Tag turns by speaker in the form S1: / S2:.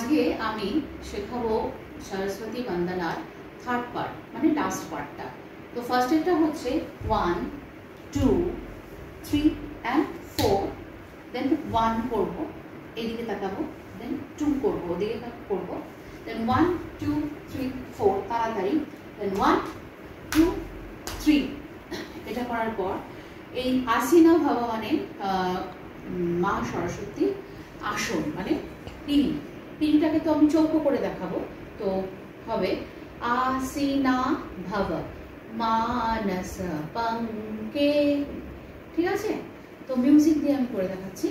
S1: আজকে আমি শেখাবো সরস্বতী বন্দনার থার্ড পার্ট মানে লাস্ট পার্টটা। তো ফার্স্ট এটা হচ্ছে 1 2 3 and 4, দেন 1 করব, এদিকে তাকাবো, দেন 2 করব, ওদিকে করব, দেন 1 2 3 4 তাড়াতাড়ি, দেন 1 2 3। এটা করার পর এই আসিনা ভগবানের মা সরস্বতীর আসন মানে তিনটাকে তো আমি চৌকো করে দেখাবো। তো হবে আসিনা ভব মানস পঙ্কে, ঠিক আছে? তো মিউজিক দিয়ে আমি করে দেখাচ্ছি।